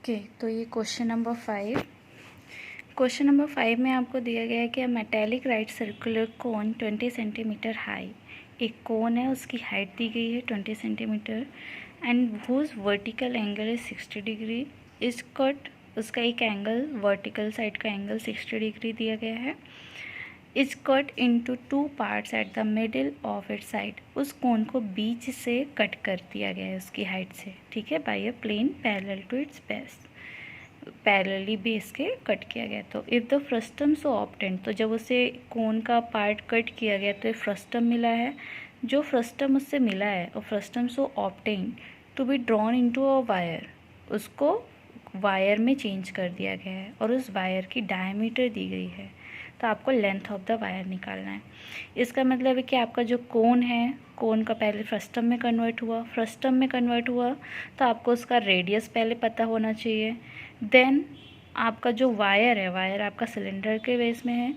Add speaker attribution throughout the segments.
Speaker 1: Okay, तो ये question number 5। Question number 5 में आपको दिया गया है कि metallic right circular cone 20 centimetre high, एक कोन है उसकी हाइट दी गई है 20 centimetre and whose vertical angle is 60 degree is cut. उसका एक एंगल, वर्टिकल साइड का एंगल 60 डिग्री दिया गया है। Is cut into 2 parts at the middle of it side, उस कोन को बीच से कट कर दिया गया है उसकी हाइट से, ठीक है, by a plane parallel to its base, parallelly base के कट किया गया। तो if the frustum so obtained, तो जब उसे कोन का पार्ट कट किया गया तो फ्रस्टम मिला है, जो फ्रस्टम उससे मिला है और frustum so obtained to be drawn into a wire, उसको वायर में चेंज कर दिया गया है और उस वायर की डायमीटर दी गई है। तो आपको लेंथ ऑफ द वायर निकालना है। इसका मतलब है कि आपका जो कोन है, कोन का पहले फ्रस्टम में कन्वर्ट हुआ, फ्रस्टम में कन्वर्ट हुआ तो आपको उसका रेडियस पहले पता होना चाहिए। देन आपका जो वायर है, वायर आपका सिलेंडर के बेस में है,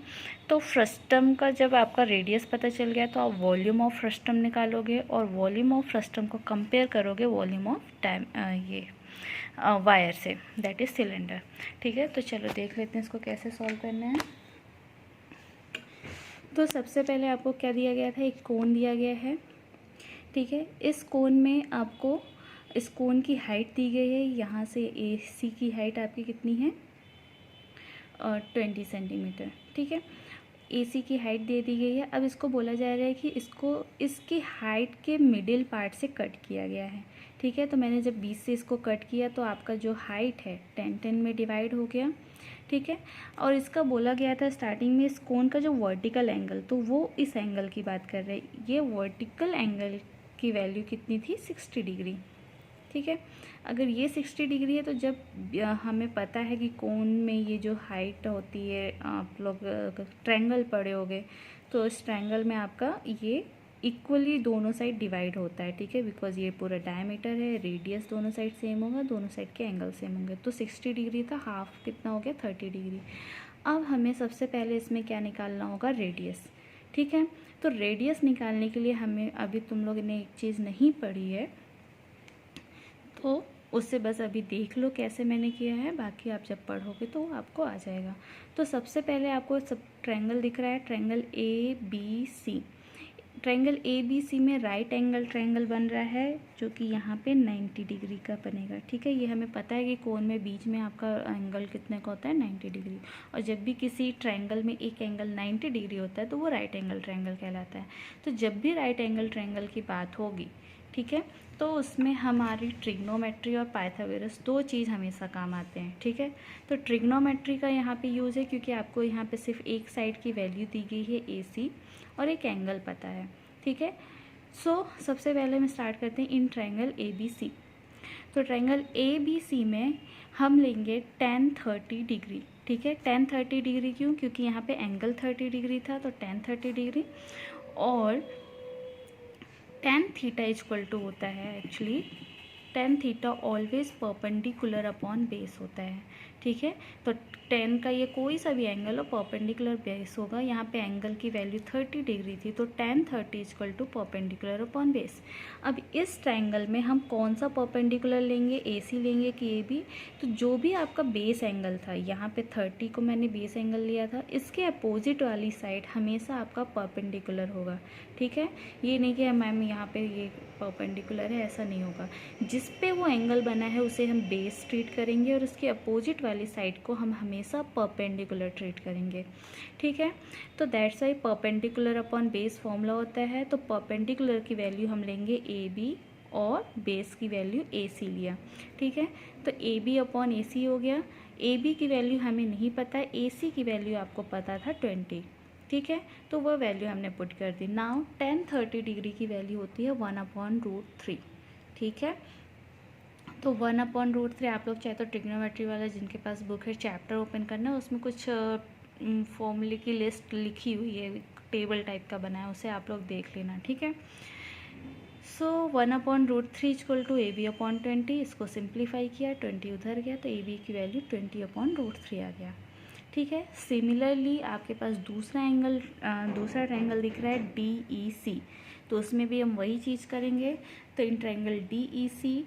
Speaker 1: तो फ्रस्टम का जब आपका रेडियस पता चल गया तो आप वॉल्यूम ऑफ फ्रस्टम निकालोगे और वॉल्यूम ऑफ फ्रस्टम को कंपेयर करोगे वॉल्यूम ऑफ वायर से, दैट इज़ सिलेंडर। ठीक है, तो चलो देख लेते हैं इसको कैसे सॉल्व करना है। तो सबसे पहले आपको क्या दिया गया था, एक कोन दिया गया है, ठीक है। इस कोन में आपको इस कोन की हाइट दी गई है, यहाँ से AC की हाइट आपकी कितनी है 20 सेंटीमीटर, ठीक है। AC की हाइट दे दी गई है। अब इसको बोला जा रहा है कि इसको इसकी हाइट के मिडिल पार्ट से कट किया गया है, ठीक है। तो मैंने जब 20 से इसको कट किया तो आपका जो हाइट है 10 में डिवाइड हो गया, ठीक है। और इसका बोला गया था स्टार्टिंग में इस कोन का जो वर्टिकल एंगल, तो वो इस एंगल की बात कर रहे हैं। ये वर्टिकल एंगल की वैल्यू कितनी थी 60 डिग्री, ठीक है। अगर ये 60 डिग्री है तो जब हमें पता है कि कोन में ये जो हाइट होती है, आप लोग ट्रायंगल पढ़े होगे, तो इस ट्रायंगल में आपका ये इक्वली दोनों साइड डिवाइड होता है, ठीक है, बिकॉज ये पूरा डायमीटर है, रेडियस दोनों साइड सेम होगा, दोनों साइड के एंगल सेम होंगे। तो 60 डिग्री था, हाफ कितना हो गया 30 डिग्री। अब हमें सबसे पहले इसमें क्या निकालना होगा, रेडियस, ठीक है। तो रेडियस निकालने के लिए हमें, अभी तुम लोग ने एक चीज़ नहीं पढ़ी है तो उससे बस अभी देख लो कैसे मैंने किया है, बाकी आप जब पढ़ोगे तो आपको आ जाएगा। तो सबसे पहले आपको सब ट्रायंगल दिख रहा है, ट्रायंगल ABC। ट्रायंगल ABC में राइट एंगल ट्रायंगल बन रहा है जो कि यहाँ पे 90 डिग्री का बनेगा, ठीक है। ये हमें पता है कि कोन में बीच में आपका एंगल कितने का होता है 90 डिग्री, और जब भी किसी ट्रायंगल में एक एंगल 90 डिग्री होता है तो वो राइट एंगल ट्रायंगल कहलाता है। तो जब भी राइट एंगल ट्रायंगल की बात होगी, ठीक है, तो उसमें हमारी ट्रिग्नोमेट्री और पाइथागोरस दो चीज़ हमेशा काम आते हैं, ठीक है। तो ट्रिग्नोमेट्री का यहाँ पे यूज़ है क्योंकि आपको यहाँ पे सिर्फ एक साइड की वैल्यू दी गई है AC और एक एंगल पता है, ठीक है। सो सबसे पहले हम स्टार्ट करते हैं इन ट्रायंगल ABC। तो ट्रायंगल ABC में हम लेंगे tan 30 डिग्री, ठीक है। tan 30 डिग्री क्यों, क्योंकि यहाँ पे एंगल 30 डिग्री था तो tan 30 डिग्री, और tan थीटा इक्वल टू होता है actually, tan theta always perpendicular upon base होता है, ठीक है। तो tan का ये कोई सा भी एंगल हो परपेंडिकुलर बेस होगा। यहाँ पे एंगल की वैल्यू 30 डिग्री थी तो tan 30 equal to perpendicular upon base. अब इस ट्रायंगल में हम कौन सा परपेंडिकुलर लेंगे, AC लेंगे कि AB। तो जो भी आपका बेस एंगल था, यहाँ पे 30 को मैंने बेस एंगल लिया था, इसके अपोजिट वाली साइड हमेशा आपका परपेंडिकुलर होगा, ठीक है। ये नहीं कि मैम यहाँ पे ये परपेंडिकुलर है, ऐसा नहीं होगा। जिस पे वो एंगल बना है उसे हम बेस ट्रीट करेंगे और उसके अपोजिट वाली साइड को हम हमेशा परपेंडिकुलर ट्रीट करेंगे, ठीक है। तो that's why perpendicular upon base formula होता है। तो परपेंडिकुलर की वैल्यू हम लेंगे AB और बेस की वैल्यू AC लिया, ठीक है। तो AB अपॉन AC हो गया। AB की वैल्यू हमें नहीं पता है, AC की वैल्यू आपको पता था 20, ठीक है। तो वह वैल्यू हमने पुट कर दी। नाउ tan 30 डिग्री की वैल्यू होती है 1/√3, ठीक है। तो 1/√3 आप लोग चाहे तो ट्रिग्नोमेट्री वाला जिनके पास बुक है चैप्टर ओपन करना है, उसमें कुछ फॉर्मूले की लिस्ट लिखी हुई है, टेबल टाइप का बना है, उसे आप लोग देख लेना, ठीक है। सो 1/√3 इक्वल टू AB/20, इसको सिंप्लीफाई किया, 20 उधर गया तो AB की वैल्यू 20/√3 आ गया, ठीक है। सिमिलरली आपके पास दूसरा ट्रायंगल दिख रहा है DEC, तो उसमें भी हम वही चीज़ करेंगे। तो इन ट्रायंगल DEC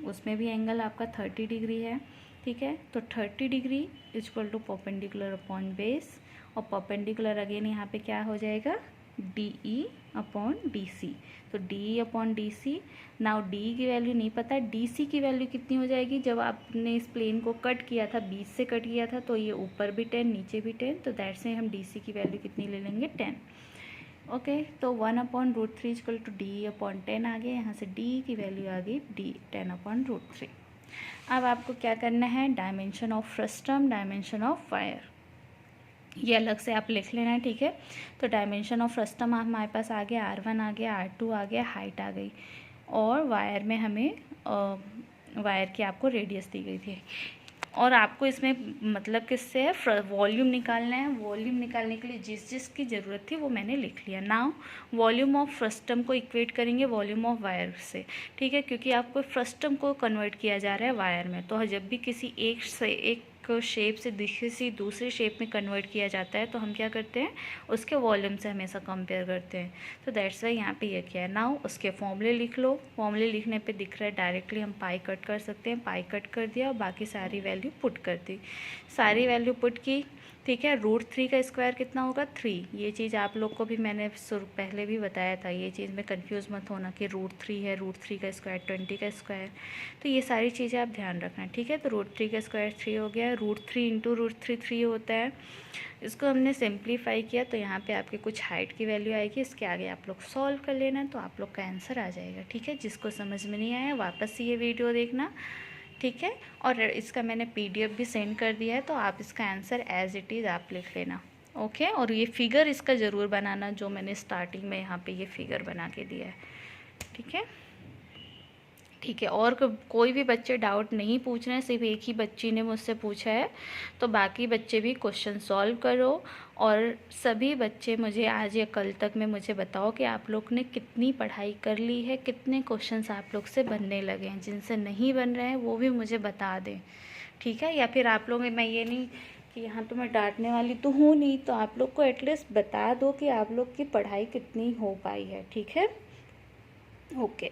Speaker 1: उसमें भी एंगल आपका 30 डिग्री है, ठीक है। तो 30 degree equal to perpendicular upon base, और परपेंडिकुलर अगेन यहाँ पे क्या हो जाएगा, DE अपॉन DC। तो DE upon DC, now DE की वैल्यू नहीं पता, DC की वैल्यू कितनी हो जाएगी, जब आपने इस प्लेन को कट किया था, 20 से कट किया था, तो ये ऊपर भी 10 नीचे भी 10, तो दैट से हम DC की वैल्यू कितनी ले लेंगे, 10। ओके, तो 1/√3 इक्वल टू DE अपॉन 10 आ गया, यहाँ से DE की वैल्यू आ गई 10/√3। अब आपको क्या करना है, dimension of frustum, dimension of wire, ये अलग से आप लिख लेना है, ठीक है। तो डायमेंशन ऑफ फ्रस्टम हमारे पास आ गया, R1 आ गया, R2 आ गया, हाइट आ गई, और वायर में हमें वायर की आपको रेडियस दी गई थी, और आपको इसमें मतलब किससे है, वॉल्यूम निकालना है। वॉल्यूम निकालने के लिए जिस जिसकी ज़रूरत थी वो मैंने लिख लिया। नाउ वॉल्यूम ऑफ फ्रस्टम को इक्वेट करेंगे वॉल्यूम ऑफ वायर से, ठीक है, क्योंकि आपको फ्रस्टम को कन्वर्ट किया जा रहा है वायर में। तो जब भी किसी एक शेप से किसी दूसरी शेप में कन्वर्ट किया जाता है तो हम क्या करते हैं, उसके वॉल्यूम से हमेशा कंपेयर करते हैं। तो दैट्स वाई यहाँ पे ये क्या है। नाउ उसके फॉर्मूले लिख लो, फॉर्मूले लिखने पे दिख रहा है डायरेक्टली हम पाई कट कर सकते हैं, पाई कट कर दिया और बाकी सारी वैल्यू पुट कर दी, सारी वैल्यू पुट की, ठीक है। √3 का स्क्वायर कितना होगा, 3। ये चीज़ आप लोग को भी मैंने पहले भी बताया था, ये चीज़ में कंफ्यूज मत होना कि √3 है, √3 का स्क्वायर 20 का स्क्वायर, तो ये सारी चीज़ें आप ध्यान रखना, ठीक है। तो √3 का स्क्वायर 3 हो गया, √3 इंटू √3 3 होता है। इसको हमने सिंप्लीफाई किया तो यहाँ पे आपके कुछ हाइट की वैल्यू आएगी, इसके आगे आप लोग सॉल्व कर लेना तो आप लोग का आंसर आ जाएगा, ठीक है। जिसको समझ में नहीं आया वापस से ये वीडियो देखना, ठीक है। और इसका मैंने PDF भी सेंड कर दिया है, तो आप इसका आंसर एज इट इज़ आप लिख लेना, ओके। और ये फिगर इसका ज़रूर बनाना, जो मैंने स्टार्टिंग में यहाँ पे ये फिगर बना के दिया है, ठीक है, ठीक है। और कोई भी बच्चे डाउट नहीं पूछ रहे हैं, सिर्फ एक ही बच्ची ने मुझसे पूछा है, तो बाकी बच्चे भी क्वेश्चन सॉल्व करो। और सभी बच्चे मुझे आज या कल तक में मुझे बताओ कि आप लोग ने कितनी पढ़ाई कर ली है, कितने क्वेश्चंस आप लोग से बनने लगे हैं, जिनसे नहीं बन रहे हैं वो भी मुझे बता दें, ठीक है। या फिर आप लोग, मैं ये नहीं कि यहाँ तो मैं डांटने वाली तो हूँ नहीं, तो आप लोग को एटलीस्ट बता दो कि आप लोग की पढ़ाई कितनी हो पाई है, ठीक है, ओके।